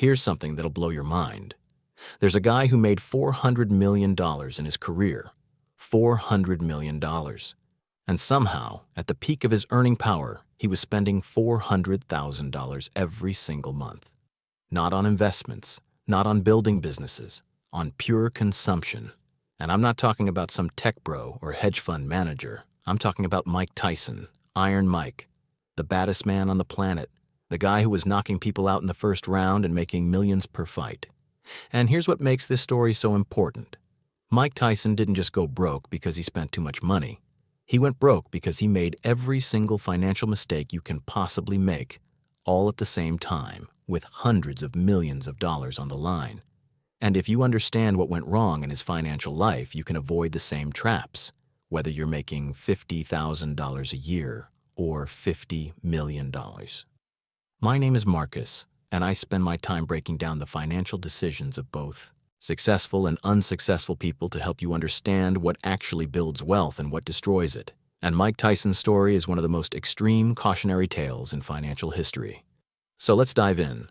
Here's something that'll blow your mind. There's a guy who made $400 million in his career. $400 million. And somehow, at the peak of his earning power, he was spending $400,000 every single month. Not on investments, not on building businesses, on pure consumption. And I'm not talking about some tech bro or hedge fund manager. I'm talking about Mike Tyson, Iron Mike, the baddest man on the planet, the guy who was knocking people out in the first round and making millions per fight. And here's what makes this story so important. Mike Tyson didn't just go broke because he spent too much money. He went broke because he made every single financial mistake you can possibly make, all at the same time, with hundreds of millions of dollars on the line. And if you understand what went wrong in his financial life, you can avoid the same traps, whether you're making $50,000 a year or $50 million. My name is Marcus, and I spend my time breaking down the financial decisions of both successful and unsuccessful people to help you understand what actually builds wealth and what destroys it. And Mike Tyson's story is one of the most extreme cautionary tales in financial history. So let's dive in.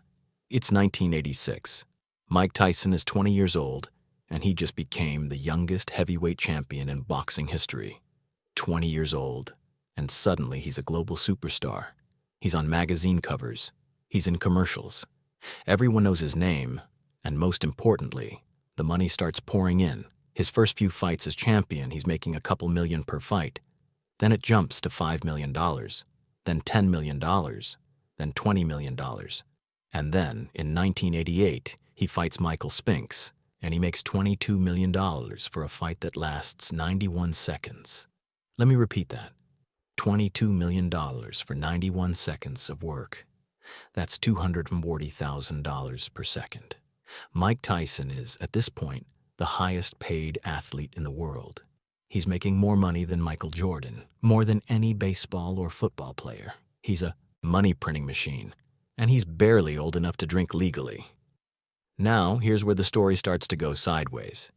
It's 1986. Mike Tyson is 20 years old, and he just became the youngest heavyweight champion in boxing history. 20 years old, and suddenly he's a global superstar. He's on magazine covers. He's in commercials. Everyone knows his name, and most importantly, the money starts pouring in. His first few fights as champion, he's making a couple million per fight. Then it jumps to $5 million, then $10 million, then $20 million. And then, in 1988, he fights Michael Spinks, and he makes $22 million for a fight that lasts 91 seconds. Let me repeat that. $22 million for 91 seconds of work. That's $240,000 per second. Mike Tyson is, at this point, the highest paid athlete in the world. He's making more money than Michael Jordan, more than any baseball or football player. He's a money printing machine, and he's barely old enough to drink legally. Now, here's where the story starts to go sideways.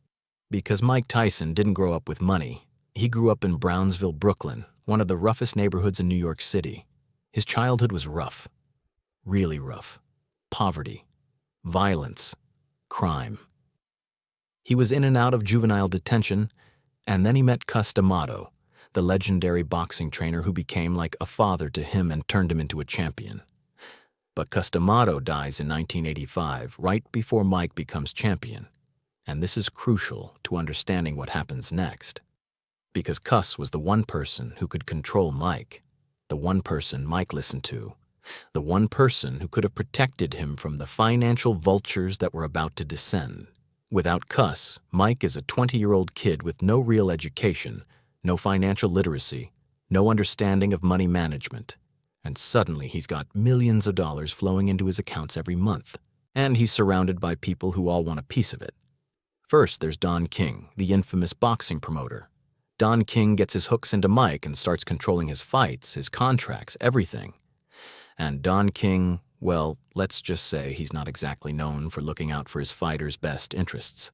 Because Mike Tyson didn't grow up with money. He grew up in Brownsville, Brooklyn, one of the roughest neighborhoods in New York City. His childhood was rough. Really rough. Poverty. Violence. Crime. He was in and out of juvenile detention, and then he met Cus D'Amato, the legendary boxing trainer who became like a father to him and turned him into a champion. But Cus D'Amato dies in 1985, right before Mike becomes champion. And this is crucial to understanding what happens next. Because Cus was the one person who could control Mike, the one person Mike listened to, the one person who could have protected him from the financial vultures that were about to descend. Without Cus, Mike is a 20-year-old kid with no real education, no financial literacy, no understanding of money management. And suddenly he's got millions of dollars flowing into his accounts every month. And he's surrounded by people who all want a piece of it. First, there's Don King, the infamous boxing promoter. Don King gets his hooks into Mike and starts controlling his fights, his contracts, everything. And Don King, well, let's just say he's not exactly known for looking out for his fighters' best interests.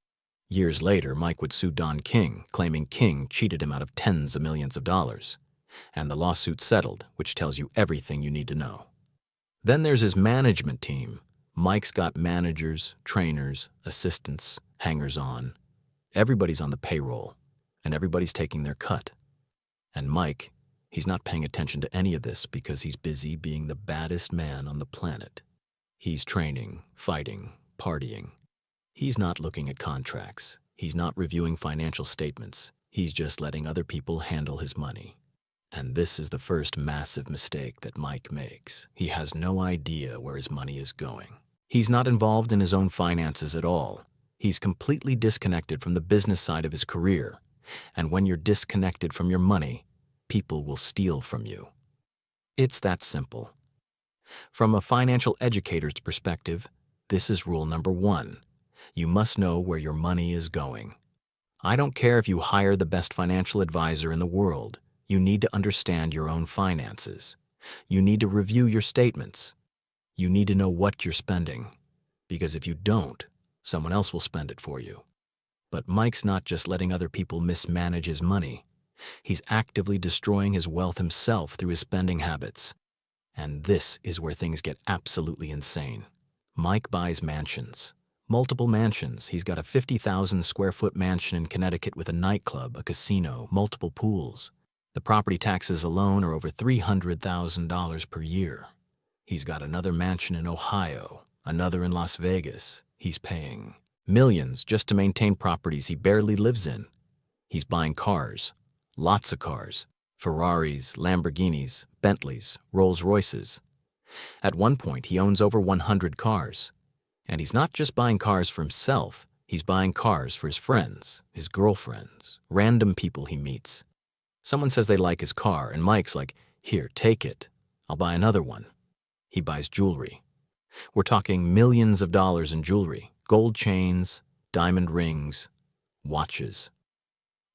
Years later, Mike would sue Don King, claiming King cheated him out of tens of millions of dollars. And the lawsuit settled, which tells you everything you need to know. Then there's his management team. Mike's got managers, trainers, assistants, hangers-on. Everybody's on the payroll, and everybody's taking their cut. And Mike, he's not paying attention to any of this because he's busy being the baddest man on the planet. He's training, fighting, partying. He's not looking at contracts. He's not reviewing financial statements. He's just letting other people handle his money. And this is the first massive mistake that Mike makes. He has no idea where his money is going. He's not involved in his own finances at all. He's completely disconnected from the business side of his career. And when you're disconnected from your money, people will steal from you. It's that simple. From a financial educator's perspective, this is rule number 1. You must know where your money is going. I don't care if you hire the best financial advisor in the world. You need to understand your own finances. You need to review your statements. You need to know what you're spending. Because if you don't, someone else will spend it for you. But Mike's not just letting other people mismanage his money. He's actively destroying his wealth himself through his spending habits. And this is where things get absolutely insane. Mike buys mansions. Multiple mansions. He's got a 50,000 square foot mansion in Connecticut with a nightclub, a casino, multiple pools. The property taxes alone are over $300,000 per year. He's got another mansion in Ohio, another in Las Vegas. He's paying millions just to maintain properties he barely lives in. He's buying cars, lots of cars, Ferraris, Lamborghinis, Bentleys, Rolls-Royces. At one point, he owns over 100 cars. And he's not just buying cars for himself, he's buying cars for his friends, his girlfriends, random people he meets. Someone says they like his car, and Mike's like, "Here, take it. I'll buy another one." He buys jewelry. We're talking millions of dollars in jewelry, gold chains, diamond rings, watches.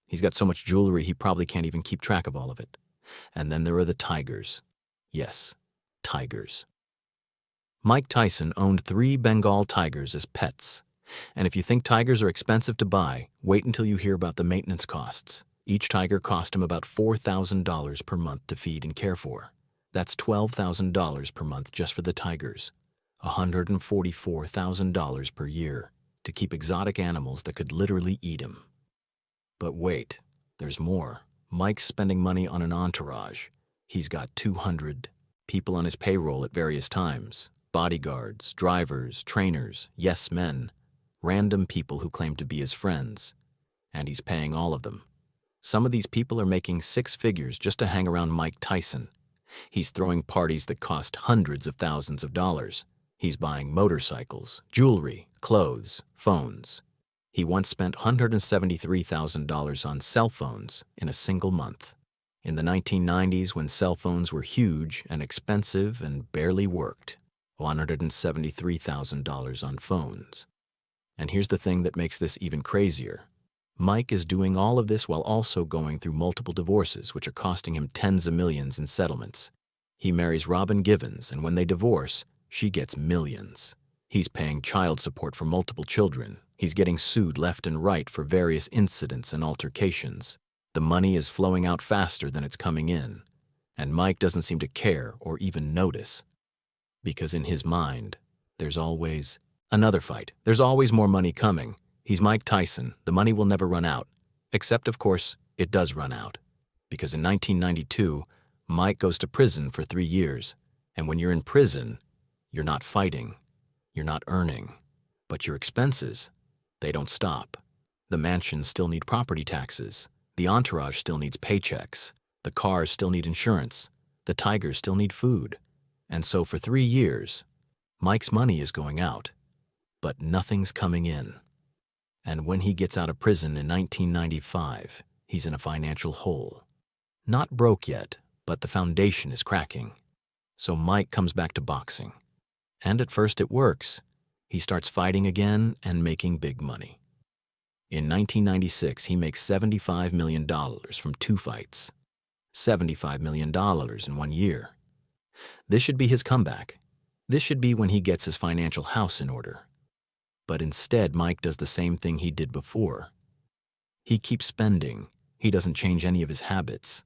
He's got so much jewelry he probably can't even keep track of all of it. And then there are the tigers. Yes, tigers. Mike Tyson owned 3 Bengal tigers as pets. And if you think tigers are expensive to buy, wait until you hear about the maintenance costs. Each tiger cost him about $4,000 per month to feed and care for. That's $12,000 per month just for the tigers. $144,000 per year to keep exotic animals that could literally eat him. But wait, there's more. Mike's spending money on an entourage. He's got 200 people on his payroll at various times. Bodyguards, drivers, trainers, yes men, random people who claim to be his friends. And he's paying all of them. Some of these people are making 6 figures just to hang around Mike Tyson. He's throwing parties that cost hundreds of thousands of dollars. He's buying motorcycles, jewelry, clothes, phones. He once spent $173,000 on cell phones in a single month. In the 1990s, when cell phones were huge and expensive and barely worked, $173,000 on phones. And here's the thing that makes this even crazier. Mike is doing all of this while also going through multiple divorces, which are costing him tens of millions in settlements. He marries Robin Givens, and when they divorce, she gets millions. He's paying child support for multiple children. He's getting sued left and right for various incidents and altercations. The money is flowing out faster than it's coming in, and Mike doesn't seem to care or even notice. Because in his mind, there's always another fight. There's always more money coming. He's Mike Tyson. The money will never run out. Except, of course, it does run out. Because in 1992, Mike goes to prison for 3 years. And when you're in prison, you're not fighting. You're not earning. But your expenses, they don't stop. The mansions still need property taxes. The entourage still needs paychecks. The cars still need insurance. The tigers still need food. And so for 3 years, Mike's money is going out, but nothing's coming in. And when he gets out of prison in 1995, he's in a financial hole. Not broke yet, but the foundation is cracking. So Mike comes back to boxing. And at first it works. He starts fighting again and making big money. In 1996, he makes $75 million from 2 fights. $75 million in 1 year. This should be his comeback. This should be when he gets his financial house in order. But instead, Mike does the same thing he did before. He keeps spending. He doesn't change any of his habits.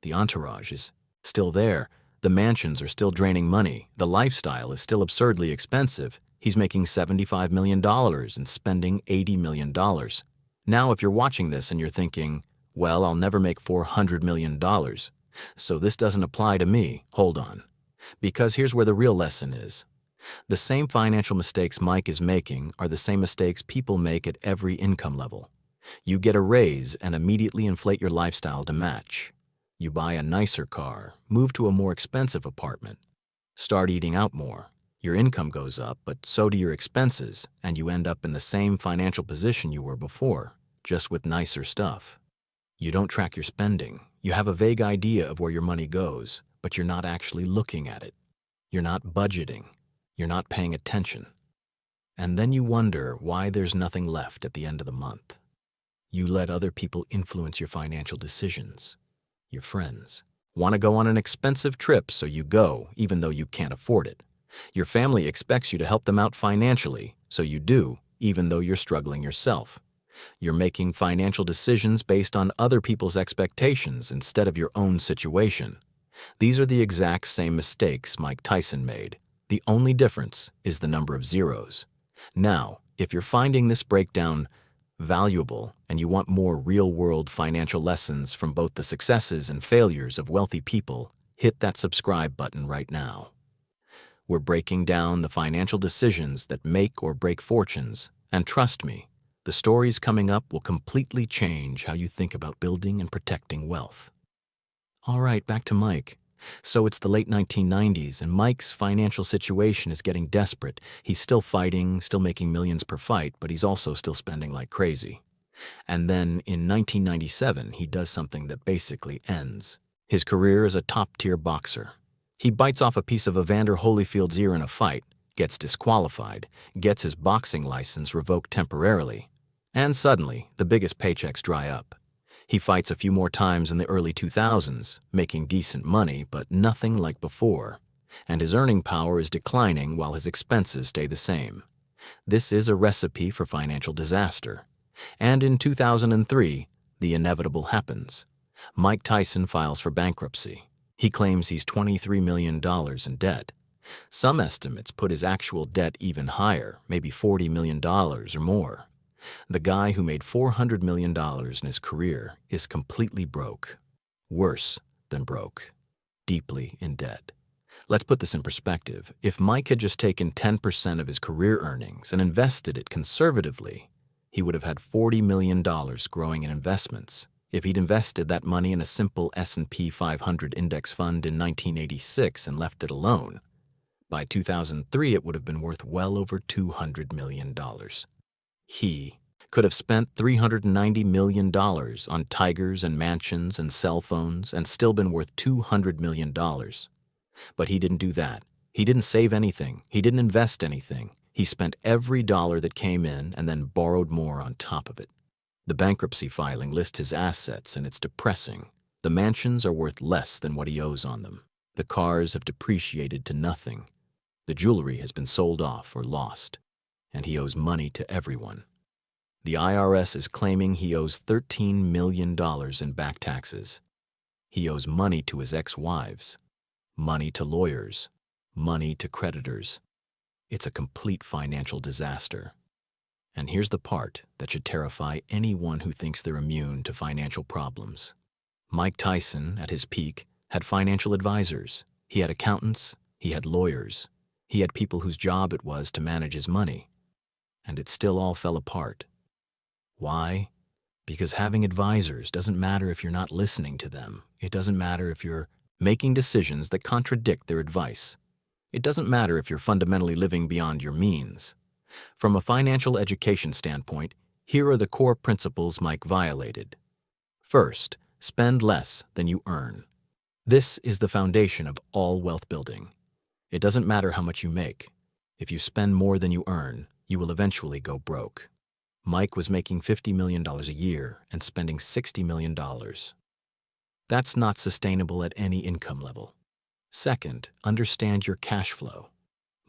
The entourage is still there. The mansions are still draining money. The lifestyle is still absurdly expensive. He's making $75 million and spending $80 million. Now, if you're watching this and you're thinking, well, I'll never make $400 million, so this doesn't apply to me, hold on. Because here's where the real lesson is. The same financial mistakes Mike is making are the same mistakes people make at every income level. You get a raise and immediately inflate your lifestyle to match. You buy a nicer car, move to a more expensive apartment, start eating out more. Your income goes up, but so do your expenses, and you end up in the same financial position you were before, just with nicer stuff. You don't track your spending. You have a vague idea of where your money goes, but you're not actually looking at it. You're not budgeting. You're not paying attention. And then you wonder why there's nothing left at the end of the month. You let other people influence your financial decisions. Your friends want to go on an expensive trip, so you go, even though you can't afford it. Your family expects you to help them out financially, so you do, even though you're struggling yourself. You're making financial decisions based on other people's expectations instead of your own situation. These are the exact same mistakes Mike Tyson made. The only difference is the number of zeros. Now, if you're finding this breakdown valuable and you want more real-world financial lessons from both the successes and failures of wealthy people, hit that subscribe button right now. We're breaking down the financial decisions that make or break fortunes, and trust me, the stories coming up will completely change how you think about building and protecting wealth. All right, back to Mike. So it's the late 1990s, and Mike's financial situation is getting desperate. He's still fighting, still making millions per fight, but he's also still spending like crazy. And then in 1997, he does something that basically ends his career as a top-tier boxer. He bites off a piece of Evander Holyfield's ear in a fight, gets disqualified, gets his boxing license revoked temporarily, and suddenly the biggest paychecks dry up. He fights a few more times in the early 2000s, making decent money, but nothing like before, and his earning power is declining while his expenses stay the same. This is a recipe for financial disaster. And in 2003, the inevitable happens. Mike Tyson files for bankruptcy. He claims he's $23 million in debt. Some estimates put his actual debt even higher, maybe $40 million or more. The guy who made $400 million in his career is completely broke. Worse than broke. Deeply in debt. Let's put this in perspective. If Mike had just taken 10% of his career earnings and invested it conservatively, he would have had $40 million growing in investments. If he'd invested that money in a simple S&P 500 index fund in 1986 and left it alone, by 2003 it would have been worth well over $200 million. He could have spent $390 million on tigers and mansions and cell phones and still been worth $200 million. But he didn't do that. He didn't save anything. He didn't invest anything. He spent every dollar that came in and then borrowed more on top of it. The bankruptcy filing lists his assets, and it's depressing. The mansions are worth less than what he owes on them. The cars have depreciated to nothing. The jewelry has been sold off or lost, and he owes money to everyone. The IRS is claiming he owes $13 million in back taxes. He owes money to his ex-wives, money to lawyers, money to creditors. It's a complete financial disaster. And here's the part that should terrify anyone who thinks they're immune to financial problems. Mike Tyson, at his peak, had financial advisors. He had accountants. He had lawyers. He had people whose job it was to manage his money. And it still all fell apart. Why? Because having advisors doesn't matter if you're not listening to them. It doesn't matter if you're making decisions that contradict their advice. It doesn't matter if you're fundamentally living beyond your means. From a financial education standpoint, here are the core principles Mike violated. First, spend less than you earn. This is the foundation of all wealth building. It doesn't matter how much you make. If you spend more than you earn, you will eventually go broke. Mike was making $50 million a year and spending $60 million. That's not sustainable at any income level. Second, understand your cash flow.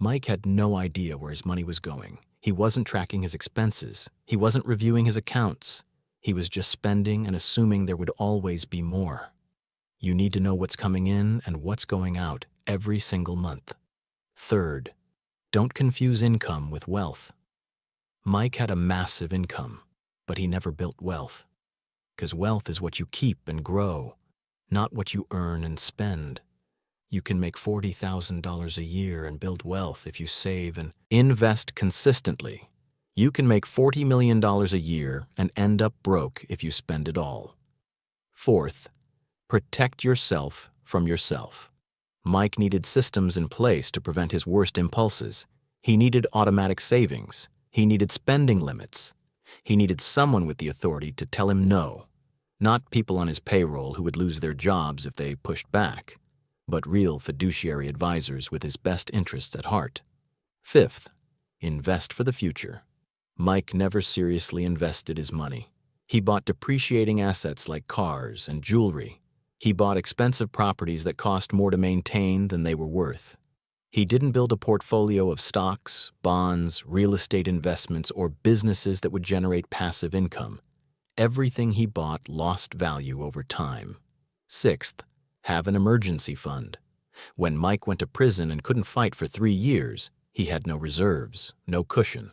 Mike had no idea where his money was going. He wasn't tracking his expenses. He wasn't reviewing his accounts. He was just spending and assuming there would always be more. You need to know what's coming in and what's going out every single month. Third, don't confuse income with wealth. Mike had a massive income, but he never built wealth. Because wealth is what you keep and grow, not what you earn and spend. You can make $40,000 a year and build wealth if you save and invest consistently. You can make $40 million a year and end up broke if you spend it all. Fourth, protect yourself from yourself. Mike needed systems in place to prevent his worst impulses. He needed automatic savings. He needed spending limits. He needed someone with the authority to tell him no. Not people on his payroll who would lose their jobs if they pushed back, but real fiduciary advisors with his best interests at heart. Fifth, invest for the future. Mike never seriously invested his money. He bought depreciating assets like cars and jewelry. He bought expensive properties that cost more to maintain than they were worth. He didn't build a portfolio of stocks, bonds, real estate investments, or businesses that would generate passive income. Everything he bought lost value over time. Sixth, have an emergency fund. When Mike went to prison and couldn't fight for 3 years, he had no reserves, no cushion,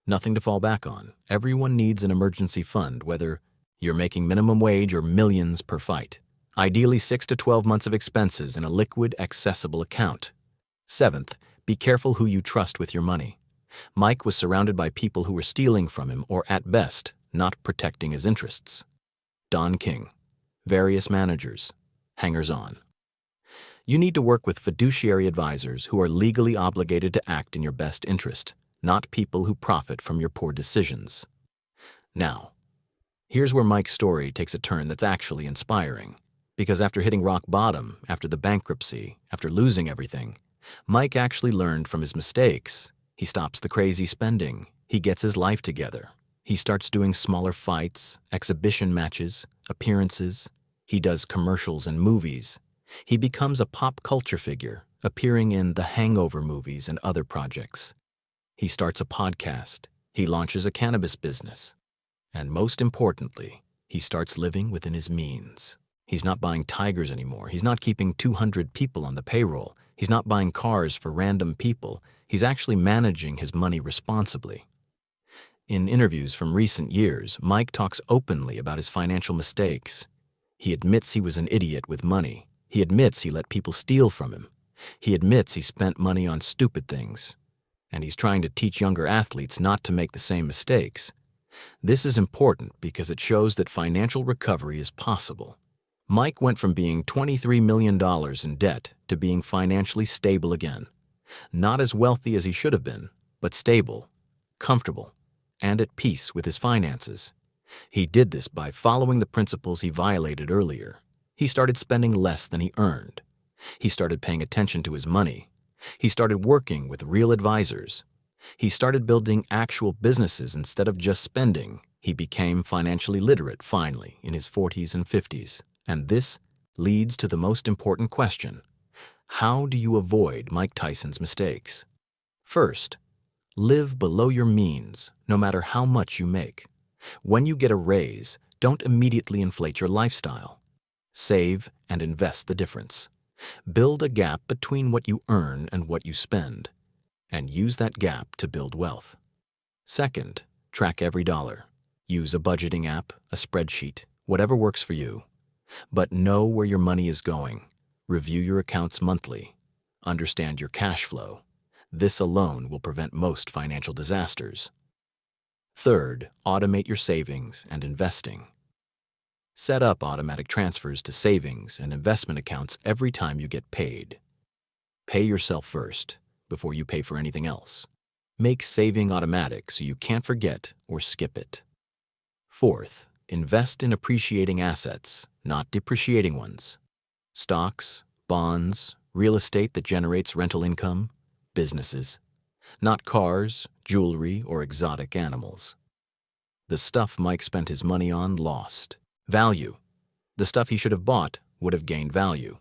nothing to fall back on. Everyone needs an emergency fund, whether you're making minimum wage or millions per fight. Ideally 6 to 12 months of expenses in a liquid, accessible account. Seventh, be careful who you trust with your money. Mike was surrounded by people who were stealing from him or, at best, not protecting his interests. Don King. Various managers. Hangers-on. You need to work with fiduciary advisors who are legally obligated to act in your best interest, not people who profit from your poor decisions. Now, here's where Mike's story takes a turn that's actually inspiring. Because after hitting rock bottom, after the bankruptcy, after losing everything, Mike actually learned from his mistakes. He stops the crazy spending. He gets his life together. He starts doing smaller fights, exhibition matches, appearances. He does commercials and movies. He becomes a pop culture figure, appearing in the Hangover movies and other projects. He starts a podcast. He launches a cannabis business. And most importantly, he starts living within his means. He's not buying tigers anymore. He's not keeping 200 people on the payroll. He's not buying cars for random people. He's actually managing his money responsibly. In interviews from recent years, Mike talks openly about his financial mistakes. He admits he was an idiot with money. He admits he let people steal from him. He admits he spent money on stupid things. And he's trying to teach younger athletes not to make the same mistakes. This is important because it shows that financial recovery is possible. Mike went from being $23 million in debt to being financially stable again. Not as wealthy as he should have been, but stable, comfortable, and at peace with his finances. He did this by following the principles he violated earlier. He started spending less than he earned. He started paying attention to his money. He started working with real advisors. He started building actual businesses instead of just spending. He became financially literate finally in his 40s and 50s. And this leads to the most important question. How do you avoid Mike Tyson's mistakes? First, live below your means, no matter how much you make. When you get a raise, don't immediately inflate your lifestyle. Save and invest the difference. Build a gap between what you earn and what you spend, and use that gap to build wealth. Second, track every dollar. Use a budgeting app, a spreadsheet, whatever works for you. But know where your money is going. Review your accounts monthly. Understand your cash flow. This alone will prevent most financial disasters. Third, automate your savings and investing. Set up automatic transfers to savings and investment accounts every time you get paid. Pay yourself first, before you pay for anything else. Make saving automatic so you can't forget or skip it. Fourth, invest in appreciating assets, not depreciating ones. Stocks, bonds, real estate that generates rental income, businesses. Not cars, jewelry, or exotic animals. The stuff Mike spent his money on lost. Value. The stuff he should have bought would have gained value.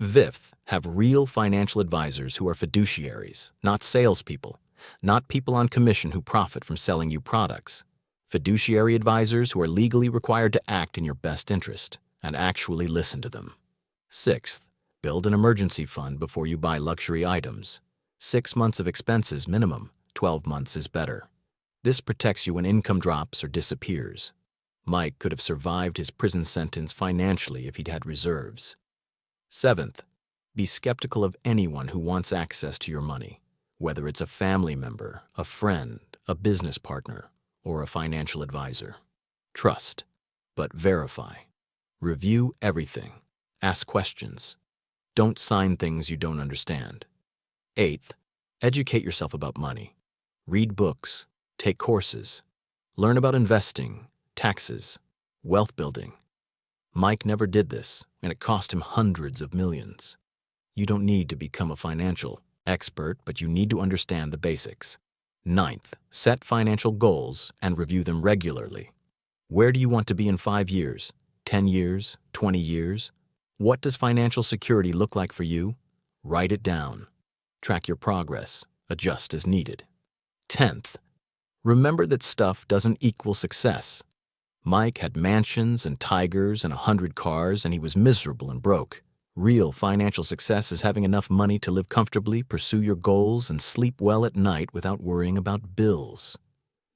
Fifth, have real financial advisors who are fiduciaries, not salespeople, not people on commission who profit from selling you products. Fiduciary advisors who are legally required to act in your best interest and actually listen to them. Sixth, build an emergency fund before you buy luxury items. 6 months of expenses minimum, 12 months is better. This protects you when income drops or disappears. Mike could have survived his prison sentence financially if he'd had reserves. Seventh, be skeptical of anyone who wants access to your money, whether it's a family member, a friend, a business partner, or a financial advisor. Trust, but verify. Review everything. Ask questions. Don't sign things you don't understand. Eighth, educate yourself about money. Read books, take courses, learn about investing, taxes, wealth building. Mike never did this, and it cost him hundreds of millions. You don't need to become a financial expert, but you need to understand the basics. Ninth, set financial goals and review them regularly. Where do you want to be in 5 years, 10 years, 20 years? What does financial security look like for you? Write it down. Track your progress. Adjust as needed. 10th, remember that stuff doesn't equal success. Mike had mansions and tigers and 100 cars, and he was miserable and broke. Real financial success is having enough money to live comfortably, pursue your goals, and sleep well at night without worrying about bills.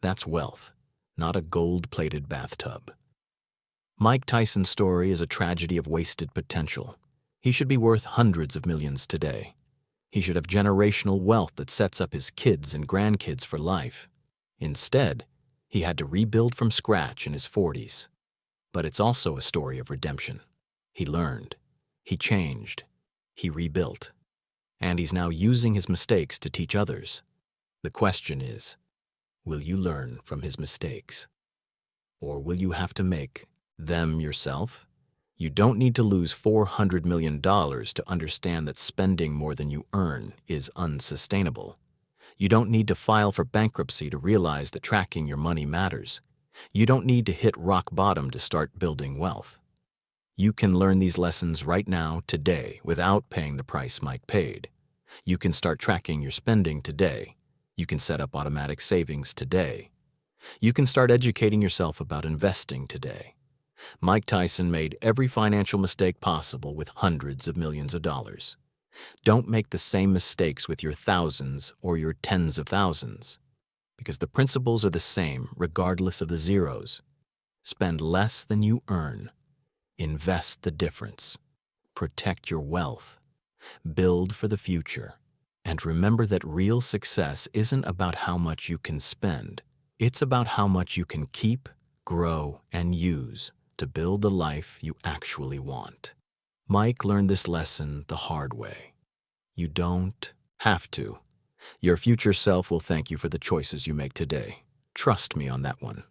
That's wealth, not a gold-plated bathtub. Mike Tyson's story is a tragedy of wasted potential. He should be worth hundreds of millions today. He should have generational wealth that sets up his kids and grandkids for life. Instead, he had to rebuild from scratch in his 40s. But it's also a story of redemption. He learned. He changed. He rebuilt. And he's now using his mistakes to teach others. The question is, will you learn from his mistakes? Or will you have to make them yourself? You don't need to lose $400 million to understand that spending more than you earn is unsustainable. You don't need to file for bankruptcy to realize that tracking your money matters. You don't need to hit rock bottom to start building wealth. You can learn these lessons right now, today, without paying the price Mike paid. You can start tracking your spending today. You can set up automatic savings today. You can start educating yourself about investing today. Mike Tyson made every financial mistake possible with hundreds of millions of dollars. Don't make the same mistakes with your thousands or your tens of thousands, because the principles are the same regardless of the zeros. Spend less than you earn. Invest the difference. Protect your wealth. Build for the future. And remember that real success isn't about how much you can spend. It's about how much you can keep, grow, and use to build the life you actually want. Mike learned this lesson the hard way. You don't have to. Your future self will thank you for the choices you make today. Trust me on that one.